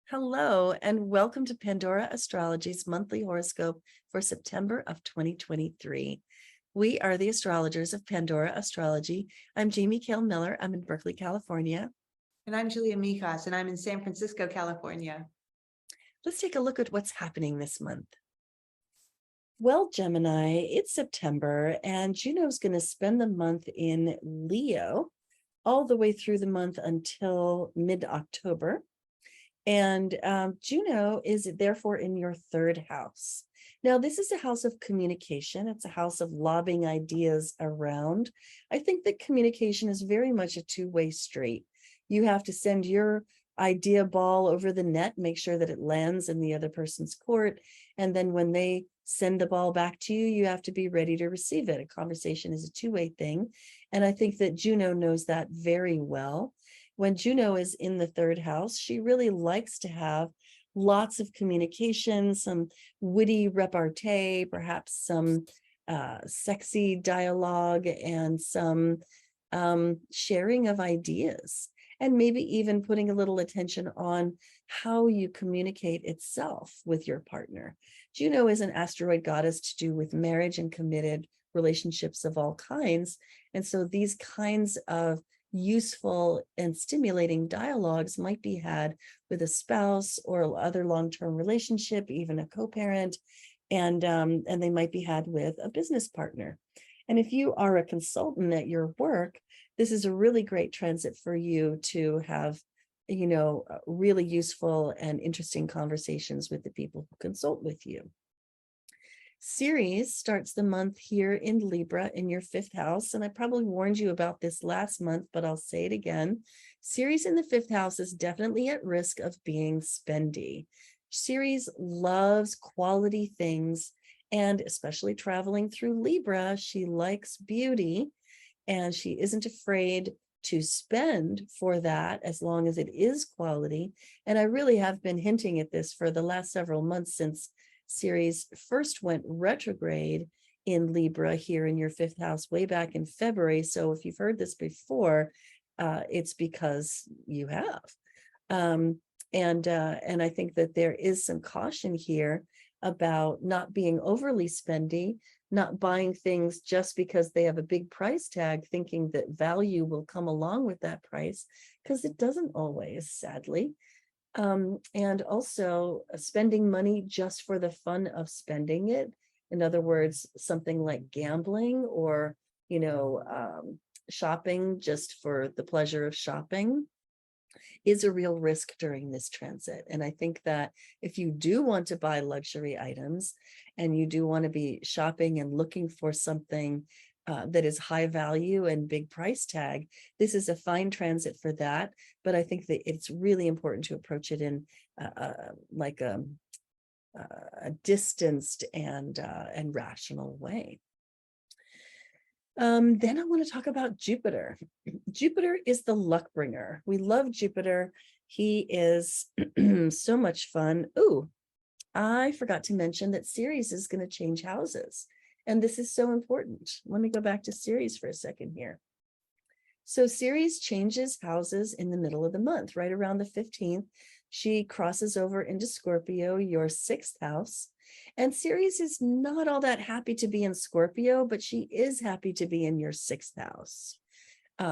Hello, and welcome to Pandora Astrology's monthly horoscope for September of 2023. We are the astrologers of Pandora Astrology. I'm Jamie Kale Miller. I'm in Berkeley, California. And I'm Julia Mijas, and I'm in San Francisco, California. Let's take a look at what's happening this month. Well, Gemini, it's September, and Juno's going to spend the month in Leo all the way through the month until mid-October. And Juno is therefore in your third house. Now, this is a house of communication. It's a house of lobbing ideas around. I think that communication is very much a two-way street. You have to send your idea ball over the net, make sure that it lands in the other person's court. And then when they send the ball back to you, you have to be ready to receive it. A conversation is a two-way thing. And I think that Juno knows that very well. When Juno is in the third house, she really likes to have lots of communication, some witty repartee, perhaps some sexy dialogue, and some sharing of ideas, and maybe even putting a little attention on how you communicate itself with your partner. Juno is an asteroid goddess to do with marriage and committed relationships of all kinds. And so these kinds of useful and stimulating dialogues might be had with a spouse or other long-term relationship, even a co-parent, and they might be had with a business partner. And if you are a consultant at your work, this is a really great transit for you to have, really useful and interesting conversations with the people who consult with you. Ceres starts the month here in Libra in your fifth house. And I probably warned you about this last month, but I'll say it again. Ceres in the fifth house is definitely at risk of being spendy. Ceres loves quality things, and especially traveling through Libra, she likes beauty, and she isn't afraid to spend for that as long as it is quality. And I really have been hinting at this for the last several months since Ceres first went retrograde in Libra here in your fifth house way back in February. So if you've heard this before, it's because you have. And I think that there is some caution here about not being overly spendy, not buying things just because they have a big price tag, thinking that value will come along with that price, because it doesn't always, sadly. And also spending money just for the fun of spending it. In other words, something like gambling or, shopping just for the pleasure of shopping is a real risk during this transit. And I think that if you do want to buy luxury items and you do want to be shopping and looking for something that is high value and big price tag, this is a fine transit for that. But I think that it's really important to approach it in like a distanced and rational way. Then I want to talk about Jupiter. Jupiter is the luck bringer. We love Jupiter. He is so much fun. Ooh, I forgot to mention that Ceres is going to change houses. And this is so important. Let me go back to Ceres for a second here. So Ceres changes houses in the middle of the month, right around the 15th. She crosses over into Scorpio, your sixth house. And Ceres is not all that happy to be in Scorpio, but she is happy to be in your sixth house.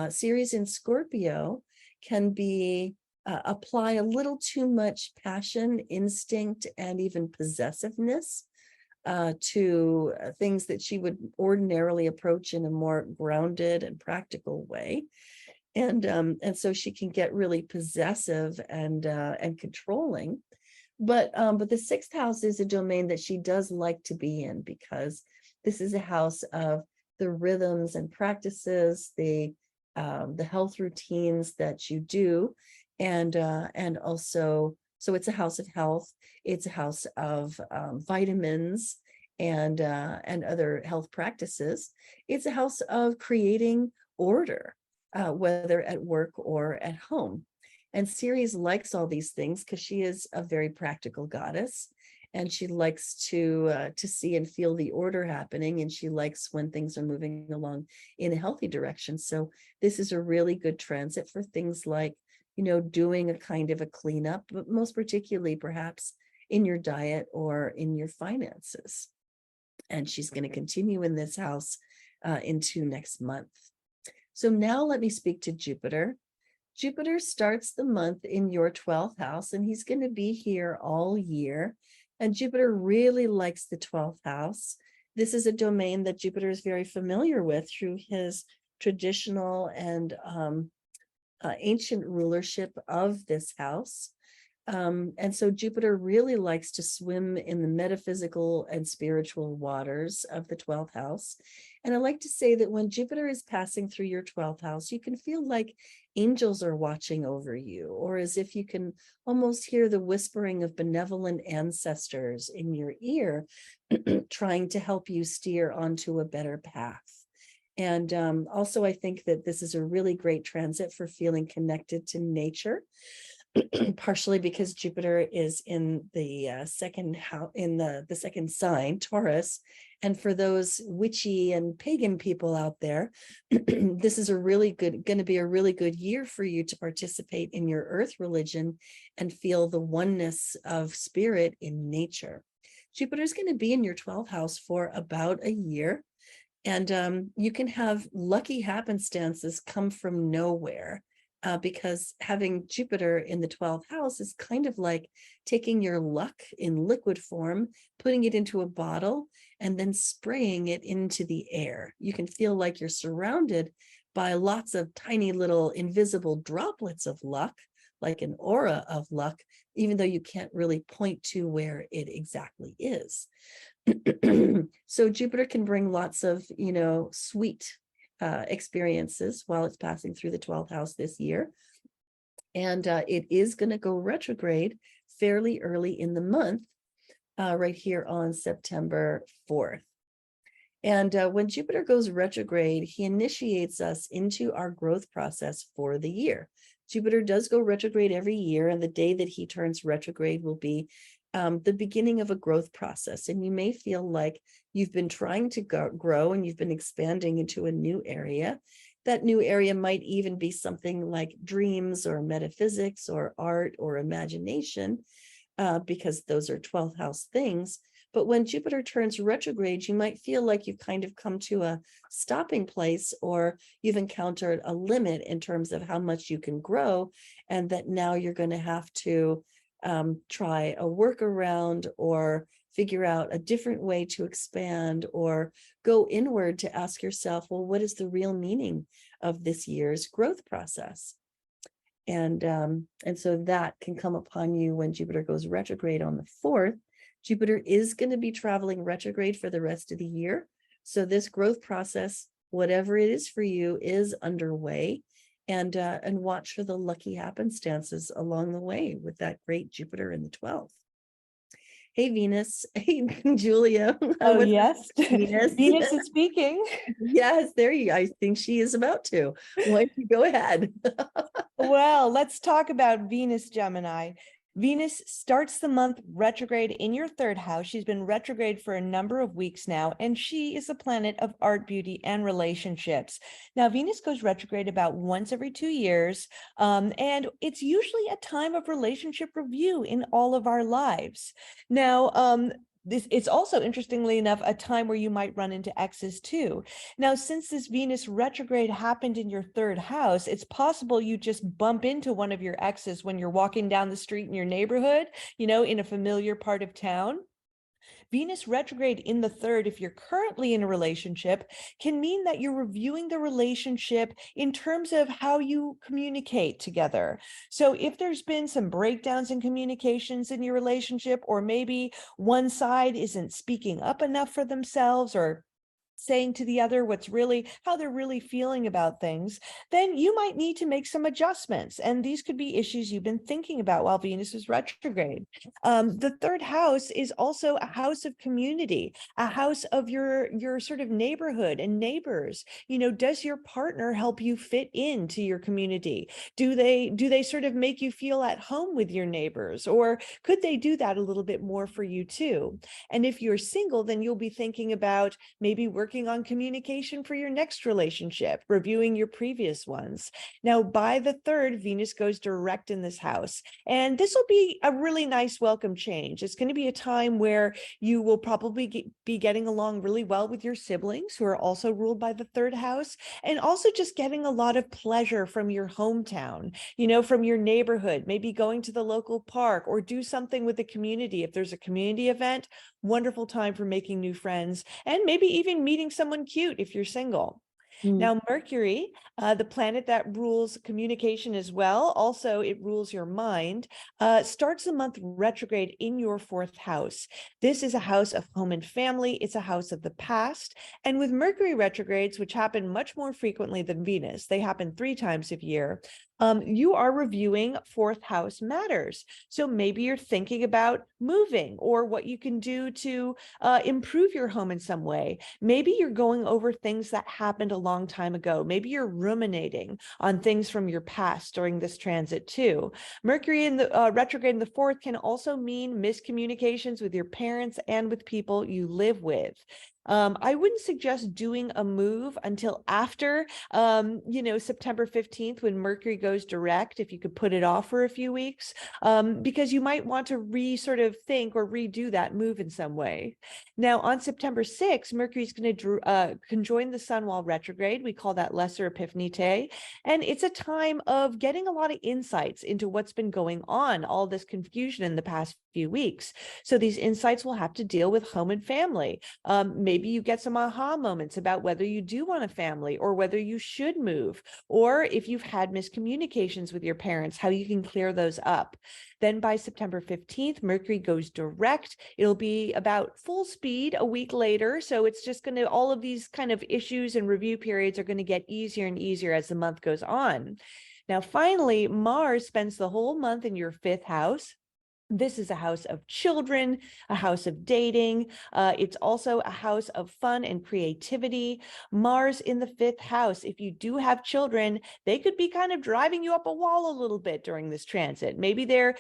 Ceres in Scorpio can be apply a little too much passion, instinct, and even possessiveness to things that she would ordinarily approach in a more grounded and practical way. And so she can get really possessive and controlling. But the sixth house is a domain that she does like to be in, because this is a house of the rhythms and practices, the health routines that you do, and also, so it's a house of health. It's a house of vitamins and other health practices. It's a house of creating order, whether at work or at home. And Ceres likes all these things because she is a very practical goddess. and she likes to see and feel the order happening, and she likes when things are moving along in a healthy direction. So this is a really good transit for things like, doing a kind of a cleanup, but most particularly perhaps in your diet or in your finances. And she's going to continue in this house into next month. So now let me speak to Jupiter. Jupiter starts the month in your 12th house, and he's going to be here all year. And Jupiter really likes the 12th house. This is a domain that Jupiter is very familiar with through his traditional and ancient rulership of this house. And so Jupiter really likes to swim in the metaphysical and spiritual waters of the 12th house. And I like to say that when Jupiter is passing through your 12th house, you can feel like angels are watching over you, or as if you can almost hear the whispering of benevolent ancestors in your ear, trying to help you steer onto a better path. And also, I think that this is a really great transit for feeling connected to nature. Partially because Jupiter is in the second house, in the second sign, Taurus. And for those witchy and pagan people out there, this is going to be a really good year for you to participate in your earth religion and feel the oneness of spirit in nature. Jupiter is going to be in your 12th house for about a year. And you can have lucky happenstances come from nowhere. Because having Jupiter in the 12th house is kind of like taking your luck in liquid form, putting it into a bottle, and then spraying it into the air. You can feel like you're surrounded by lots of tiny little invisible droplets of luck, like an aura of luck, even though you can't really point to where it exactly is. So Jupiter can bring lots of, sweet experiences while it's passing through the 12th house this year. And it is going to go retrograde fairly early in the month, right here on September 4th. And when Jupiter goes retrograde, he initiates us into our growth process for the year. Jupiter does go retrograde every year, and the day that he turns retrograde will be the beginning of a growth process. And you may feel like you've been trying to grow and you've been expanding into a new area. That new area might even be something like dreams or metaphysics or art or imagination, because those are 12th house things. But when Jupiter turns retrograde, you might feel like you've kind of come to a stopping place, or you've encountered a limit in terms of how much you can grow, and that now you're going to have to try a workaround or figure out a different way to expand, or go inward to ask yourself, well, what is the real meaning of this year's growth process? And so that can come upon you when Jupiter goes retrograde on the 4th. Jupiter is going to be traveling retrograde for the rest of the year. So this growth process, whatever it is for you, is underway. And watch for the lucky happenstances along the way with that great Jupiter in the 12th. Hey, Venus. Hey, Julia. Oh, yes. Venus? Venus is speaking. Yes, I think she is about to. Why don't you go ahead? Well, let's talk about Venus, Gemini. Venus starts the month retrograde in your 3rd house. She's been retrograde for a number of weeks now, and she is a planet of art, beauty, and relationships. Now, Venus goes retrograde about once every 2 years, and it's usually a time of relationship review in all of our lives. Now, it's also, interestingly enough, a time where you might run into exes too. Now, since this Venus retrograde happened in your 3rd house, it's possible you just bump into one of your exes when you're walking down the street in your neighborhood, in a familiar part of town. Venus retrograde in the 3rd, if you're currently in a relationship, can mean that you're reviewing the relationship in terms of how you communicate together. So if there's been some breakdowns in communications in your relationship, or maybe one side isn't speaking up enough for themselves, or saying to the other how they're really feeling about things, then you might need to make some adjustments. And these could be issues you've been thinking about while Venus is retrograde. The third house is also a house of community, a house of your sort of neighborhood and neighbors. Does your partner help you fit into your community? Do they sort of make you feel at home with your neighbors, or could they do that a little bit more for you too? And if you're single, then you'll be thinking about maybe working on communication for your next relationship, reviewing your previous ones. Now, by the third, Venus goes direct in this house, and this will be a really nice welcome change. It's going to be a time where you will probably be getting along really well with your siblings, who are also ruled by the third house, and also just getting a lot of pleasure from your hometown, from your neighborhood, maybe going to the local park or do something with the community. If there's a community event, wonderful time for making new friends, and maybe even meeting someone cute if you're single. Now, Mercury, the planet that rules communication as well, also it rules your mind, starts the month retrograde in your fourth house. This is a house of home and family. It's a house of the past. And with Mercury retrogrades, which happen much more frequently than Venus, they happen 3 times a year, you are reviewing fourth house matters. So maybe you're thinking about moving or what you can do to improve your home in some way. Maybe you're going over things that happened a long time ago. Maybe you're ruminating on things from your past during this transit too. Mercury in the retrograde in the fourth can also mean miscommunications with your parents and with people you live with. I wouldn't suggest doing a move until after, September 15th, when Mercury goes direct, if you could put it off for a few weeks, because you might want to sort of think or redo that move in some way. Now, on September 6th, Mercury is going to conjoin the sun while retrograde. We call that Lesser Epiphanite. And it's a time of getting a lot of insights into what's been going on, all this confusion in the past few weeks. So these insights will have to deal with home and family. Maybe you get some aha moments about whether you do want a family or whether you should move, or if you've had miscommunications with your parents, how you can clear those up. Then by September 15th, Mercury goes direct. It'll be about full speed a week later. So it's just going to, all of these kind of issues and review periods are going to get easier and easier as the month goes on. Now, finally, Mars spends the whole month in your fifth house. This is a house of children, a house of dating. It's also a house of fun and creativity. Mars in the fifth house. If you do have children, they could be kind of driving you up a wall a little bit during this transit. Maybe they're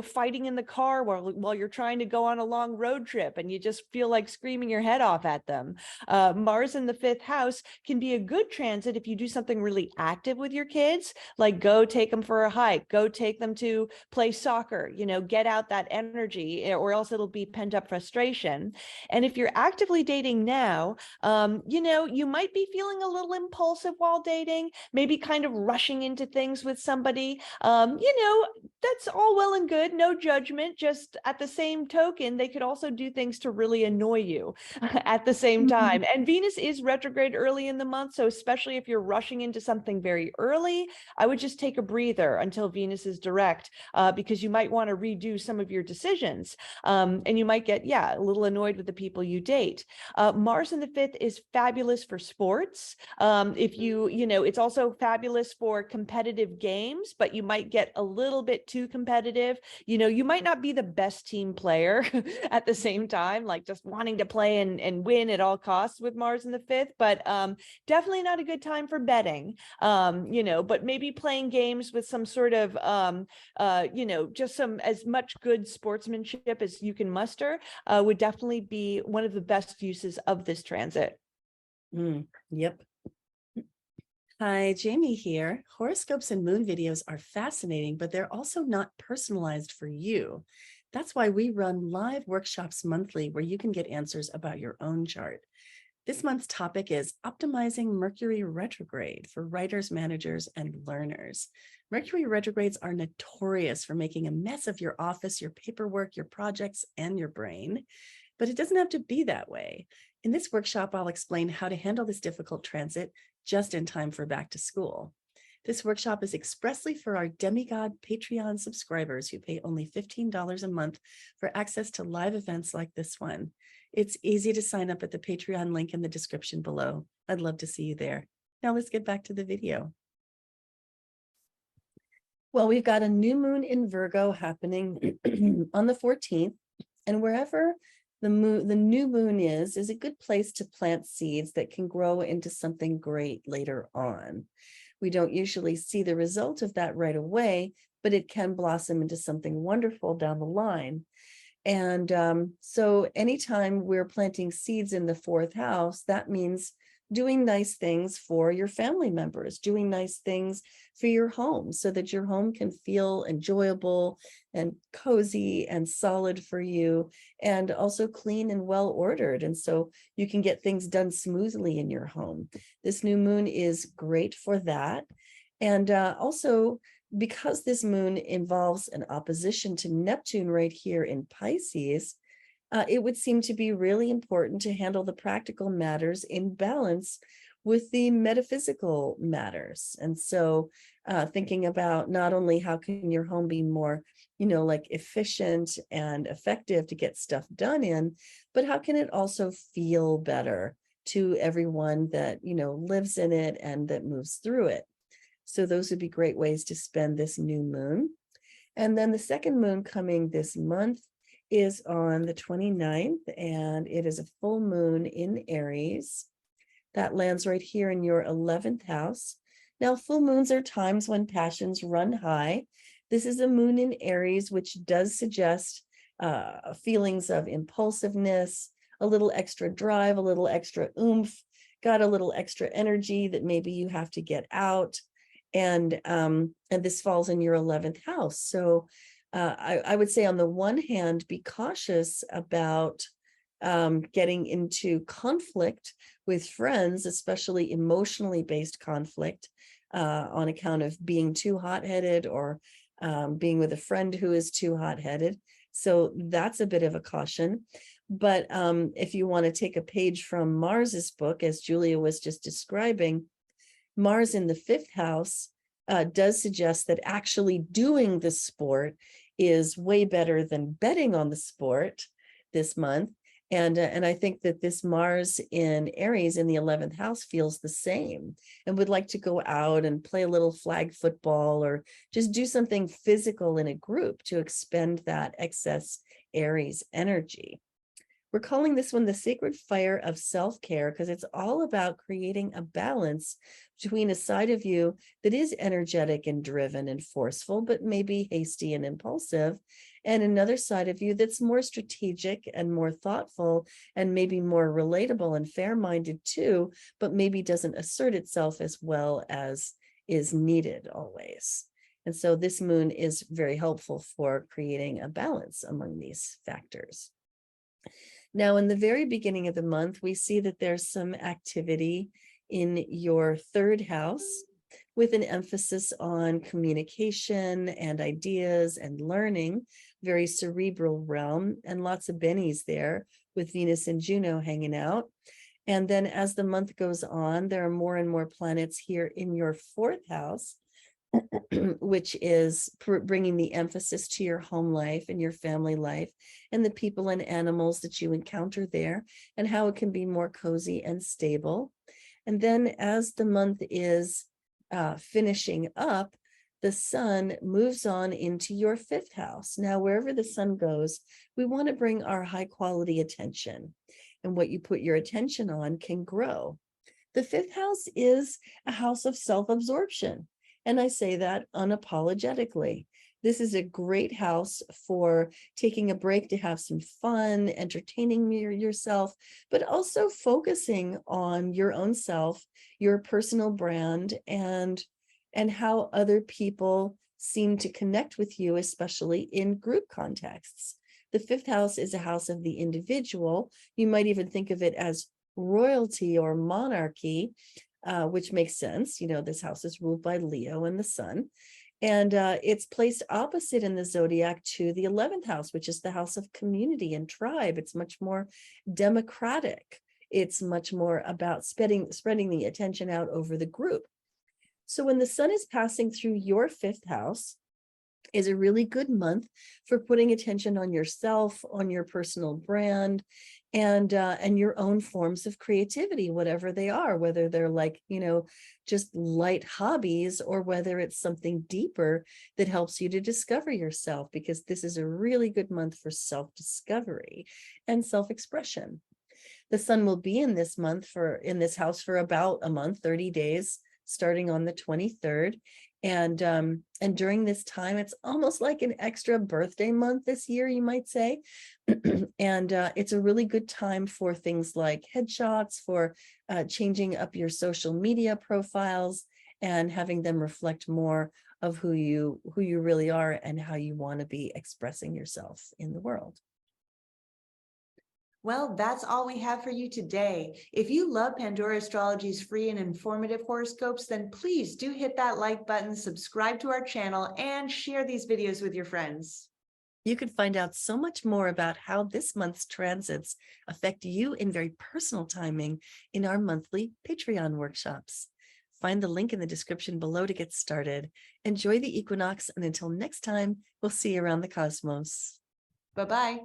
fighting in the car while you're trying to go on a long road trip, and you just feel like screaming your head off at them. Mars in the fifth house can be a good transit if you do something really active with your kids, like go take them for a hike, go take them to play soccer, get out that energy, or else it'll be pent up frustration. And if you're actively dating now, you might be feeling a little impulsive while dating, maybe kind of rushing into things with somebody. That's all well and good, no judgment. Just at the same token, they could also do things to really annoy you at the same time. And Venus is retrograde early in the month. So especially if you're rushing into something very early, I would just take a breather until Venus is direct, because you might want to redo some of your decisions. And you might get, a little annoyed with the people you date. Mars in the fifth is fabulous for sports. If it's also fabulous for competitive games, but you might get a little bit too competitive. You might not be the best team player at the same time, like just wanting to play and win at all costs with Mars in the fifth, but definitely not a good time for betting. But maybe playing games with some sort of, just some as much good sportsmanship as you can muster would definitely be one of the best uses of this transit. Yep. Hi, Jamie here. Horoscopes and moon videos are fascinating, but they're also not personalized for you. That's why we run live workshops monthly where you can get answers about your own chart. This month's topic is optimizing Mercury retrograde for writers, managers, and learners. Mercury retrogrades are notorious for making a mess of your office, your paperwork, your projects, and your brain. But it doesn't have to be that way. In this workshop, I'll explain how to handle this difficult transit just in time for back to school. This workshop is expressly for our Demigod Patreon subscribers who pay only $15 a month for access to live events like this one. It's easy to sign up at the Patreon link in the description below. I'd love to see you there. Now let's get back to the video. Well, we've got a new moon in Virgo happening on the 14th, and wherever the new moon is a good place to plant seeds that can grow into something great later on. We don't usually see the result of that right away, but it can blossom into something wonderful down the line. And so anytime we're planting seeds in the fourth house, that means doing nice things for your family members, doing nice things for your home so that your home can feel enjoyable and cozy and solid for you, and also clean and well ordered. And so you can get things done smoothly in your home. This new moon is great for that. And also, because this moon involves an opposition to Neptune right here in Pisces, it would seem to be really important to handle the practical matters in balance with the metaphysical matters. And so thinking about not only how can your home be more, like efficient and effective to get stuff done in, but how can it also feel better to everyone that, lives in it and that moves through it. So those would be great ways to spend this new moon. And then the second moon coming this month is on the 29th, and it is a full moon in Aries. That lands right here in your 11th house. Now, full moons are times when passions run high. This is a moon in Aries, which does suggest feelings of impulsiveness, a little extra drive, a little extra oomph, got a little extra energy that maybe you have to get out. And this falls in your 11th house. So I would say on the one hand, be cautious about getting into conflict with friends, especially emotionally based conflict on account of being too hot-headed or being with a friend who is too hot-headed. So that's a bit of a caution. But if you want to take a page from Mars's book, as Julia was just describing, Mars in the 5th house does suggest that actually doing the sport is way better than betting on the sport this month. And I think that this Mars in Aries in the 11th house feels the same and would like to go out and play a little flag football or just do something physical in a group to expend that excess Aries energy. We're calling this one the sacred fire of self-care because it's all about creating a balance between a side of you that is energetic and driven and forceful, but maybe hasty and impulsive, and another side of you that's more strategic and more thoughtful and maybe more relatable and fair-minded too, but maybe doesn't assert itself as well as is needed always. And so this moon is very helpful for creating a balance among these factors. Now, in the very beginning of the month, we see that there's some activity in your 3rd house with an emphasis on communication and ideas and learning, very cerebral realm, and lots of bennies there with Venus and Juno hanging out. And then as the month goes on, there are more and more planets here in your 4th house, which is bringing the emphasis to your home life and your family life and the people and animals that you encounter there and how it can be more cozy and stable. And then as the month is finishing up, the sun moves on into your 5th house. Now, wherever the sun goes, we want to bring our high quality attention, and what you put your attention on can grow. The 5th house is a house of self-absorption. And I say that unapologetically. This is a great house for taking a break to have some fun, entertaining yourself, but also focusing on your own self, your personal brand, and how other people seem to connect with you, especially in group contexts. The 5th house is a house of the individual. You might even think of it as royalty or monarchy, which makes sense. This house is ruled by Leo and the sun, and it's placed opposite in the zodiac to the 11th house, which is the house of community and tribe. It's much more democratic. It's much more about spreading the attention out over the group. So when the sun is passing through your 5th house, is a really good month for putting attention on yourself, on your personal brand, and your own forms of creativity, whatever they are, whether they're like, just light hobbies, or whether it's something deeper that helps you to discover yourself, because this is a really good month for self-discovery and self-expression. The sun will be in this house for about a month, 30 days, starting on the 23rd. And during this time, it's almost like an extra birthday month this year, you might say. And it's a really good time for things like headshots, for changing up your social media profiles and having them reflect more of who you really are and how you want to be expressing yourself in the world. Well, that's all we have for you today. If you love Pandora Astrology's free and informative horoscopes, then please do hit that like button, subscribe to our channel, and share these videos with your friends. You can find out so much more about how this month's transits affect you in very personal timing in our monthly Patreon workshops. Find the link in the description below to get started. Enjoy the equinox, and until next time, we'll see you around the cosmos. Bye-bye.